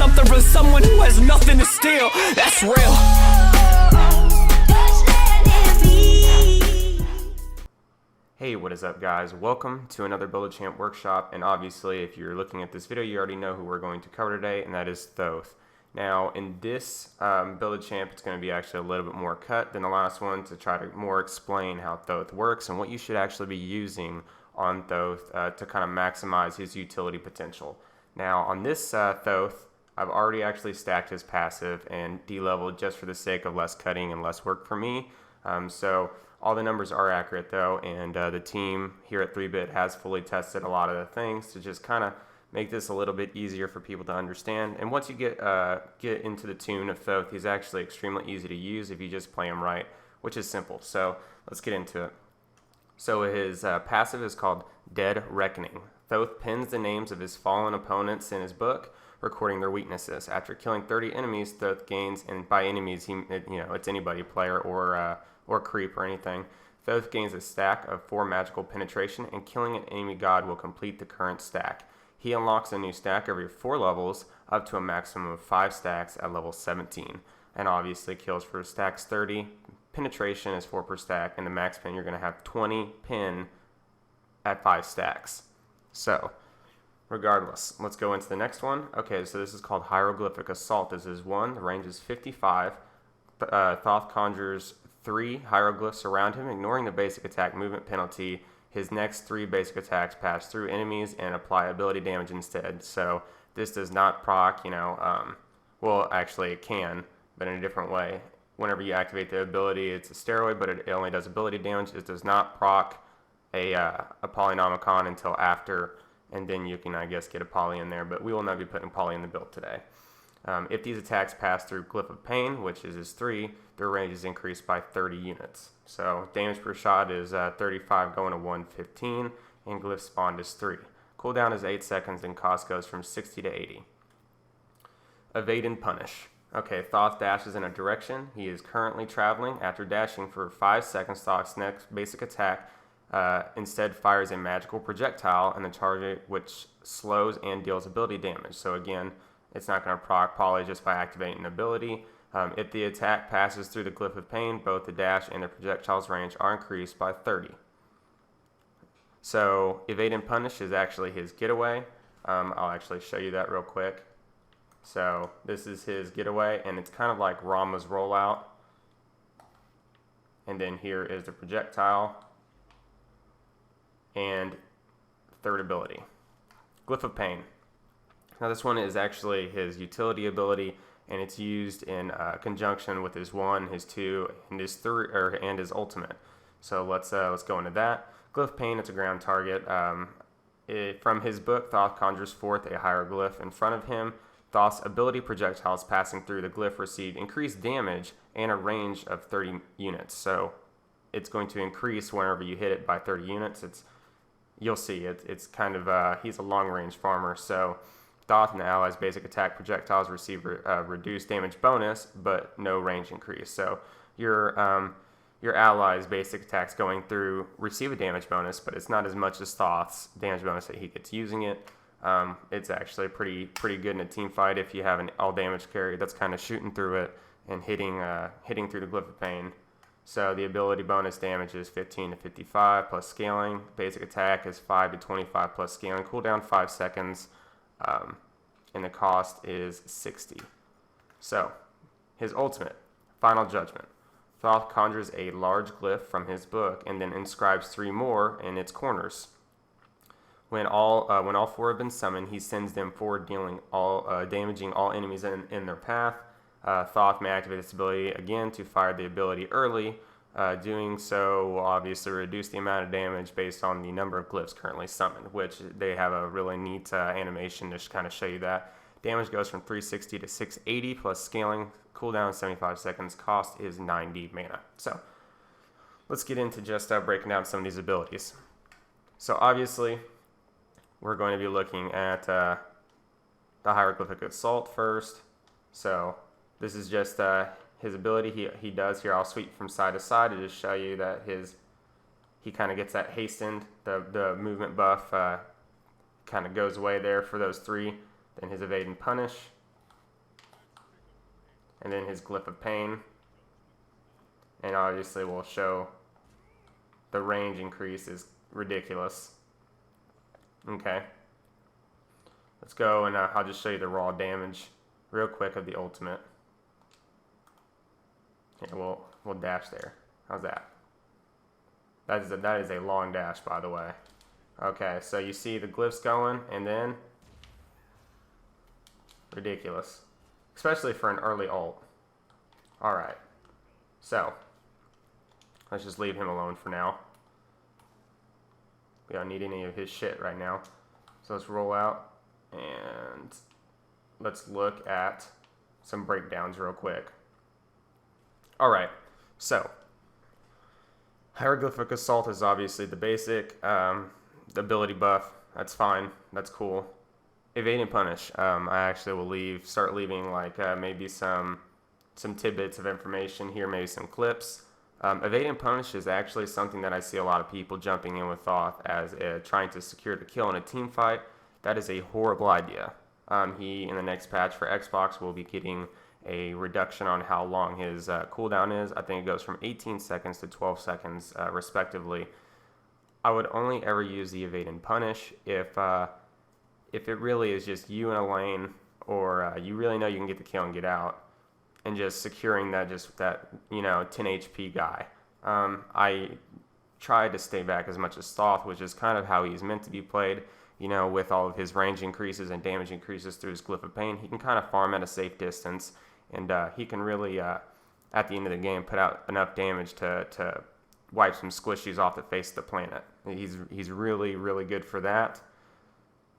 something from someone who has nothing to steal. That's real. Hey, what is up guys? Welcome to another Buil-A-Champ workshop, and obviously if you're looking at this video you already know who we're going to cover today, and that is Thoth. Now in this Buil-A-Champ it's going to be actually a little bit more cut than the last one to try to more explain how Thoth works and what you should actually be using on Thoth to kind of maximize his utility potential. Now on this Thoth, I've already actually stacked his passive and de-leveled just for the sake of less cutting and less work for me. So all the numbers are accurate though, and the team here at 3-Bit has fully tested a lot of the things to just kind of make this a little bit easier for people to understand. And once you get into the tune of Thoth, he's actually extremely easy to use if you just play him right, which is simple. So let's get into it. So his passive is called Dead Reckoning. Thoth pins the names of his fallen opponents in his book, recording their weaknesses. After killing 30 enemies, Thoth gains, and by enemies, it's anybody, player or creep or anything. Thoth gains a stack of 4 magical penetration, and killing an enemy god will complete the current stack. He unlocks a new stack every 4 levels, up to a maximum of 5 stacks at level 17, and obviously kills for stacks 30. Penetration is 4 per stack, and the max pin you're going to have 20 pin at 5 stacks. So regardless, let's go into the next one. Okay, so this is called Hieroglyphic Assault. This is 1, the range is 55. Thoth conjures 3 hieroglyphs around him, ignoring the basic attack movement penalty. His next 3 basic attacks pass through enemies and apply ability damage instead. So this does not proc, well actually it can, but in a different way. Whenever you activate the ability, it's a steroid, but it only does ability damage. It does not proc a Polynomicon until after, and then you can, I guess, get a poly in there, but we will not be putting poly in the build today. If these attacks pass through Glyph of Pain, which is his 3, their range is increased by 30 units. So damage per shot is 35 going to 115, and Glyph spawned is 3. Cooldown is 8 seconds, and cost goes from 60 to 80. Evade and Punish. Okay, Thoth dashes in a direction. He is currently traveling. After dashing for 5 seconds, Thoth's next basic attack instead fires a magical projectile and the target, which slows and deals ability damage. So again, it's not going to proc poly just by activating an ability. If the attack passes through the Glyph of Pain, both the dash and the projectile's range are increased by 30. So Evade and Punish is actually his getaway. I'll actually show you that real quick. So this is his getaway, and it's kind of like Rama's rollout. And then here is the projectile and third ability, Glyph of Pain. Now this one is actually his utility ability, and it's used in conjunction with his 1, his 2, and his 3, and his ultimate. So let's go into that. Glyph of Pain, it's a ground target. From his book, Thoth conjures forth a hieroglyph in front of him. Thoth's ability projectiles passing through the glyph receive increased damage and a range of 30 units. So it's going to increase whenever you hit it by 30 units. You'll see it's kind of he's a long range farmer. So Thoth and the allies' basic attack projectiles receive reduced damage bonus, but no range increase. So your allies' basic attacks going through receive a damage bonus, but it's not as much as Thoth's damage bonus that he gets using it. It's actually pretty good in a team fight if you have an all damage carry that's kind of shooting through it and hitting through the Glyph of Pain. So the ability bonus damage is 15 to 55 plus scaling. Basic attack is 5 to 25 plus scaling. Cooldown 5 seconds, and the cost is 60. So his ultimate, Final Judgment. Thoth conjures a large glyph from his book and then inscribes 3 more in its corners. When all 4 have been summoned, he sends them forward, damaging all enemies in their path. Thoth may activate this ability again to fire the ability early. Doing so will obviously reduce the amount of damage based on the number of glyphs currently summoned, which they have a really neat animation to kind of show you that. Damage goes from 360 to 680 plus scaling. Cooldown 75 seconds. Cost is 90 mana. So let's get into just breaking down some of these abilities. So obviously, we're going to be looking at the Hieroglyphic Assault first. So this is just his ability he does here. I'll sweep from side to side to just show you that he kind of gets that hastened, the movement buff kind of goes away there for those 3. Then his Evade and Punish. and then his Glyph of Pain. And obviously we'll show the range increase is ridiculous. Okay. Let's go, and I'll just show you the raw damage real quick of the ultimate. Here, we'll dash there. How's that? That is a long dash, by the way. Okay, so you see the glyphs going, and then ridiculous, especially for an early ult. All right, so let's just leave him alone for now. We don't need any of his shit right now. So let's roll out and let's look at some breakdowns real quick. All right, so Hieroglyphic Assault is obviously the basic. The ability buff, that's fine, that's cool. Evade and Punish, I actually will start leaving like maybe some tidbits of information here, maybe some clips. Evade and Punish is actually something that I see a lot of people jumping in with Thoth as trying to secure the kill in a team fight. That is a horrible idea. He, in the next patch for Xbox, will be getting a reduction on how long his cooldown is. I think it goes from 18 seconds to 12 seconds, respectively. I would only ever use the Evade and Punish if it really is just you in a lane, or you really know you can get the kill and get out, and just securing that 10 HP guy. I tried to stay back as much as Thoth, which is kind of how he's meant to be played. With all of his range increases and damage increases through his Glyph of Pain, he can kind of farm at a safe distance, and he can really, at the end of the game, put out enough damage to wipe some squishies off the face of the planet. He's really, really good for that.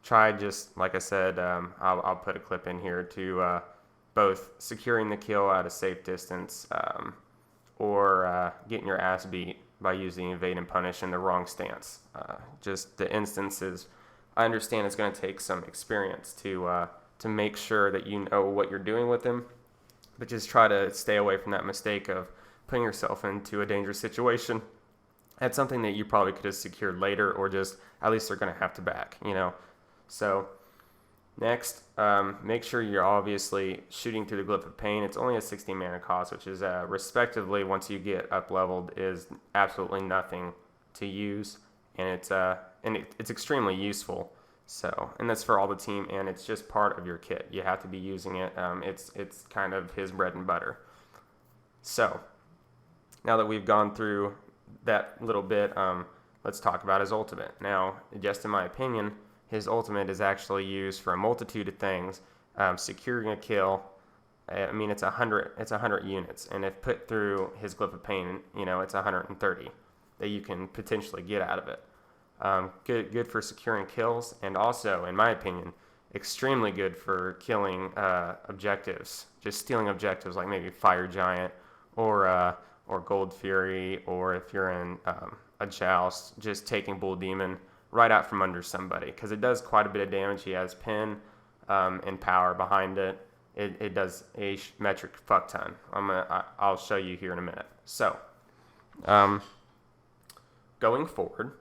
Try, just like I said, I'll put a clip in here to both securing the kill at a safe distance or getting your ass beat by using Evade and Punish in the wrong stance. Just the instances, I understand it's going to take some experience to make sure that you know what you're doing with him, but just try to stay away from that mistake of putting yourself into a dangerous situation. That's something that you probably could have secured later, or just at least they're going to have to back, So next, make sure you're obviously shooting through the Glyph of Pain. It's only a 16 mana cost, which is respectively, once you get up leveled, is absolutely nothing to use, and it's extremely useful. So, and that's for all the team, and it's just part of your kit. You have to be using it. It's kind of his bread and butter. So now that we've gone through that little bit, let's talk about his ultimate. Now, just in my opinion, his ultimate is actually used for a multitude of things. Securing a kill, it's 100 units, and if put through his Glyph of Pain, it's 130 that you can potentially get out of it. Good for securing kills, and also, in my opinion, extremely good for killing objectives, just stealing objectives like maybe Fire Giant or Gold Fury, or if you're in a joust, just taking Bull Demon right out from under somebody, because it does quite a bit of damage. He has pin and power behind it. It does a metric fuck ton. I'll show you here in a minute. So, going forward,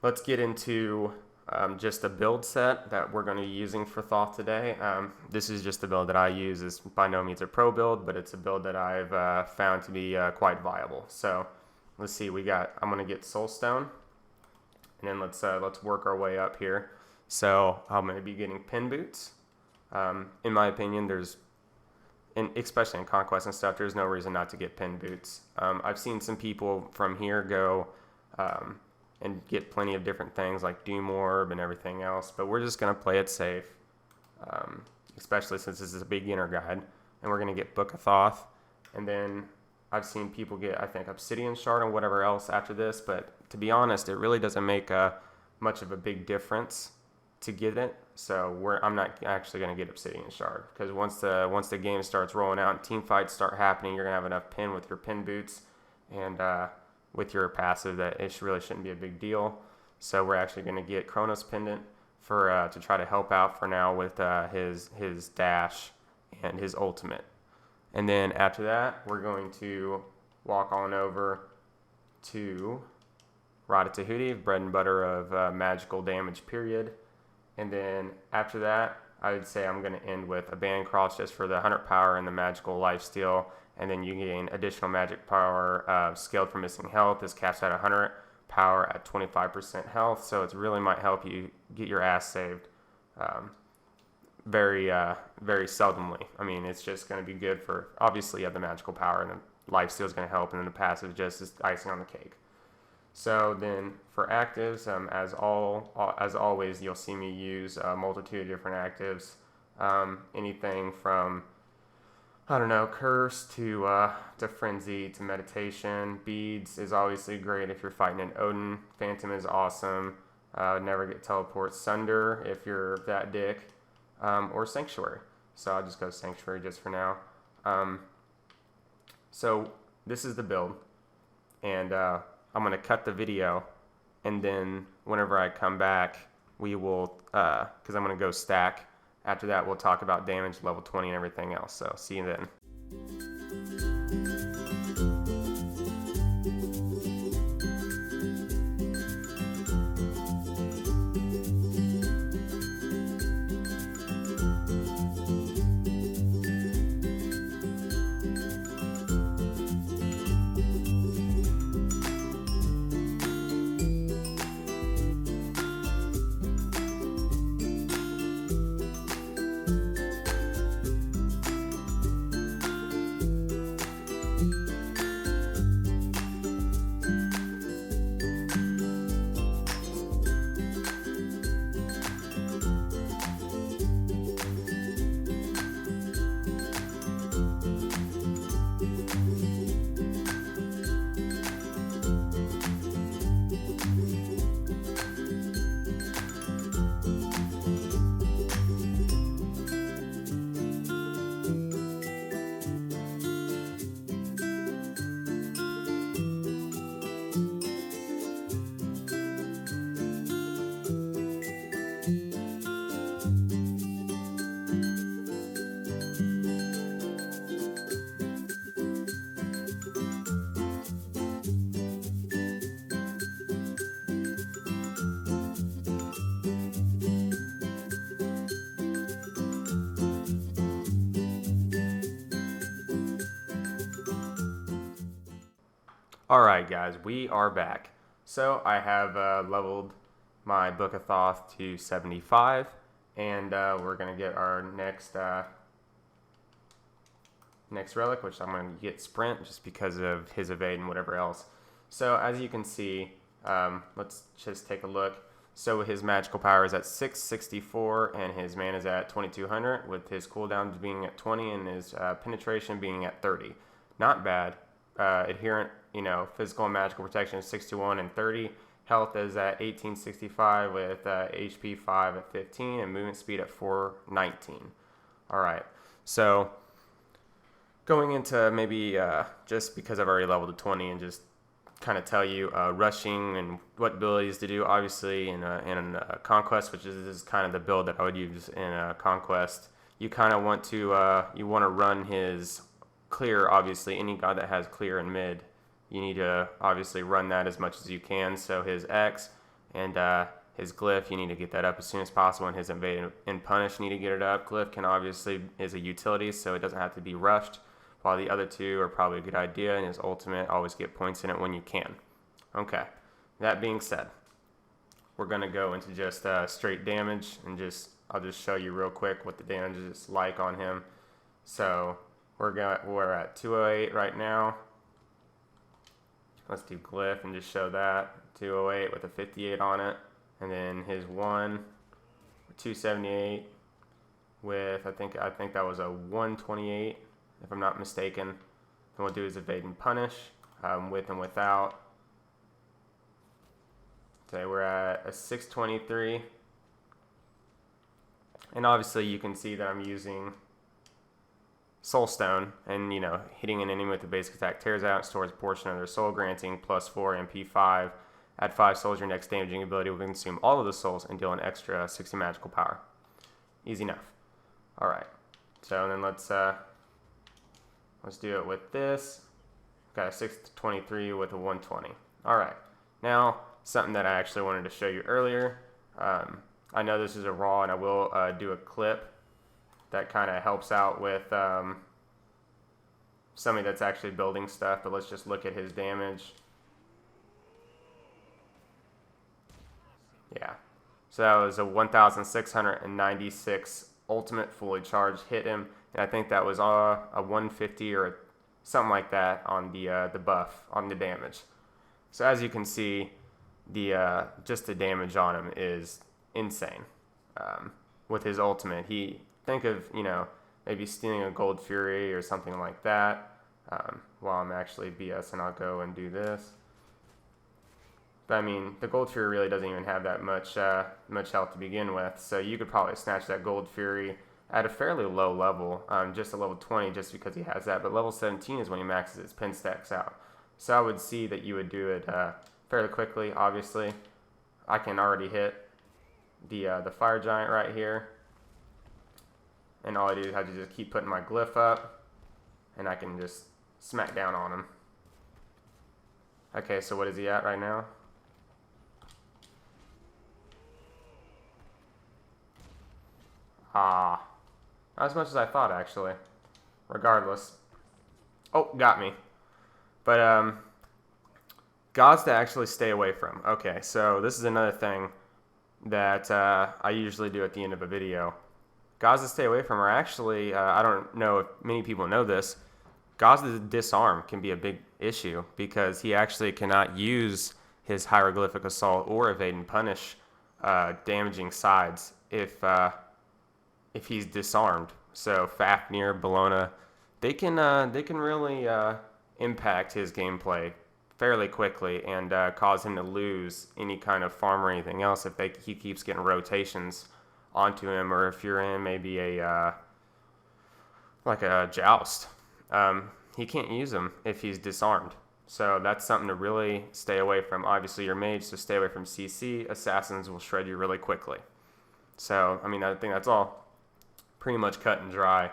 let's get into just a build set that we're going to be using for Thoth today. This is just the build that I use. It's by no means a pro build, but it's a build that I've found to be quite viable. So let's see. I'm going to get Soulstone, and then let's work our way up here. So I'm going to be getting Pin Boots. In my opinion, especially in Conquest and stuff, there's no reason not to get Pin Boots. I've seen some people from here go and get plenty of different things like Doom Orb and everything else, but we're just going to play it safe, especially since this is a beginner guide, and we're going to get Book of Thoth, and then I've seen people get, I think, Obsidian Shard and whatever else after this, but to be honest, it really doesn't make much of a big difference to get it, so I'm not actually going to get Obsidian Shard, because once the game starts rolling out and team fights start happening, you're going to have enough pin with your Pin Boots, and with your passive that it really shouldn't be a big deal. So we're actually going to get Chronos Pendant to try to help out for now with his dash and his ultimate. And then after that, we're going to walk on over to Rata-Tahuti, bread and butter of magical damage, period. And then after that, I would say I'm going to end with a band cross just for the 100 power and the magical lifesteal, and then you gain additional magic power scaled for missing health. This caps at 100 power at 25% health, so it really might help you get your ass saved very seldomly. I mean, it's just going to be good for, obviously you have the magical power, and the lifesteal is going to help, and then the passive just is icing on the cake. So then for actives, as always, you'll see me use a multitude of different actives. Anything from, I don't know, curse to frenzy to meditation. Beads is obviously great if you're fighting an Odin. Phantom is awesome. Never get teleport. Sunder if you're that dick. Or sanctuary. So I'll just go sanctuary just for now. So this is the build, and I'm going to cut the video, and then whenever I come back, we will, because I'm going to go stack. After that, we'll talk about damage, level 20, and everything else. So see you then. Alright guys, we are back. So I have leveled my Book of Thoth to 75, and we're going to get our next relic, which I'm going to get Sprint just because of his evade and whatever else. So as you can see, let's just take a look. So his magical power is at 664, and his mana is at 2200, with his cooldown being at 20 and his penetration being at 30. Not bad. Adherent, physical and magical protection is 61 and 30. Health is at 1865 with HP 5 at 15 and movement speed at 419. All right, so going into maybe just because I've already leveled to 20 and just kind of tell you rushing and what abilities to do. Obviously in a conquest, which is kind of the build that I would use in a conquest, you kind of want to run his clear. Obviously any god that has clear in mid, you need to obviously run that as much as you can. So his X and his glyph, you need to get that up as soon as possible, and his invade and punish, you need to get it up. Glyph can obviously is a utility, so it doesn't have to be rushed, while the other two are probably a good idea, and his ultimate, always get points in it when you can. Okay, that being said, we're going to go into just straight damage, and I'll just show you real quick what the damage is like on him. So we're at 208 right now. Let's do glyph and just show that. 208 with a 58 on it. And then his 278 with, I think that was a 128, if I'm not mistaken. Then we'll do his evade and punish, with and without. Today we're at a 623. And obviously you can see that I'm using Soulstone, and hitting an enemy with the basic attack tears out and stores a portion of their soul, granting +4 MP5. Add 5 souls, your next damaging ability will consume all of the souls and deal an extra 60 magical power. Easy enough. Alright, so then let's do it with this. Got a 623 with a 120. Alright, now something that I actually wanted to show you earlier. I know this is a raw, and I will do a clip that kind of helps out with somebody that's actually building stuff, but let's just look at his damage. Yeah, so that was a 1,696 ultimate fully charged, hit him, and I think that was a 150 or something like that on the buff on the damage. So as you can see, just the damage on him is insane. With his ultimate, think of maybe stealing a Gold Fury or something like that. While I'm actually BSing, I'll go and do this. But I mean, the Gold Fury really doesn't even have that much health to begin with, so you could probably snatch that Gold Fury at a fairly low level, just a level 20, just because he has that. But level 17 is when he maxes his pin stacks out. So I would see that you would do it fairly quickly. Obviously, I can already hit the Fire Giant right here, and all I do is I just keep putting my glyph up, and I can just smack down on him. Okay, so what is he at right now? Not as much as I thought, actually. Regardless. Oh, got me. But, gods to actually stay away from. Okay, so this is another thing that I usually do at the end of a video. Gods to stay away from are actually, I don't know if many people know this, gods to disarm can be a big issue because he actually cannot use his hieroglyphic assault or evade and punish damaging sides if he's disarmed. So Fafnir, Buil-A, they can really impact his gameplay fairly quickly and cause him to lose any kind of farm or anything else if he keeps getting rotations onto him, or if you're in maybe like a joust. He can't use them if he's disarmed. So that's something to really stay away from. Obviously, you're mage, so stay away from CC. Assassins will shred you really quickly. So, I mean, I think that's all pretty much cut and dry.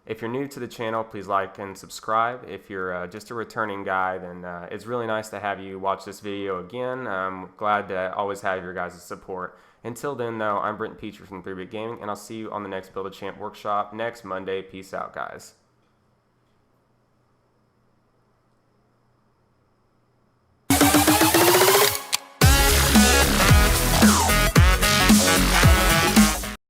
If you're new to the channel, please like and subscribe. If you're just a returning guy, then it's really nice to have you watch this video again. I'm glad to always have your guys' support. Until then, though, I'm Brenton Peacher from 3-Bit Gaming, and I'll see you on the next Buil-A-Champ workshop next Monday. Peace out, guys.